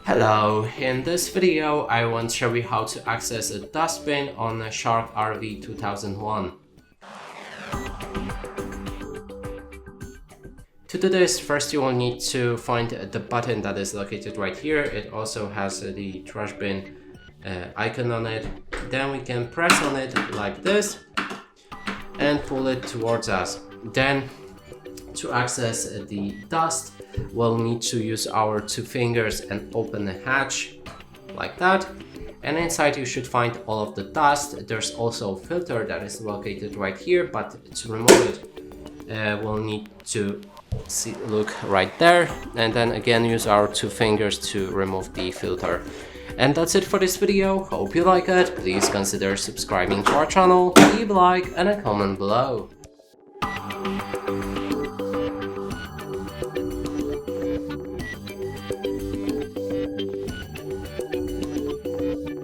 Hello, in this video I want to show you how to access a dustbin on a Shark RV2001. To do this, first you will need to find the button that is located right here. It also has the trash bin icon on it. Then we can press on it like this and pull it towards us. Then to access the dust, we'll need to use our two fingers and open the hatch like that. And inside you should find all of the dust. There's also a filter that is located right here, but to remove it, we'll need to look right there, and then again use our two fingers to remove the filter. And that's it for this video. Hope you like it. Please consider subscribing to our channel, leave a like and a comment below.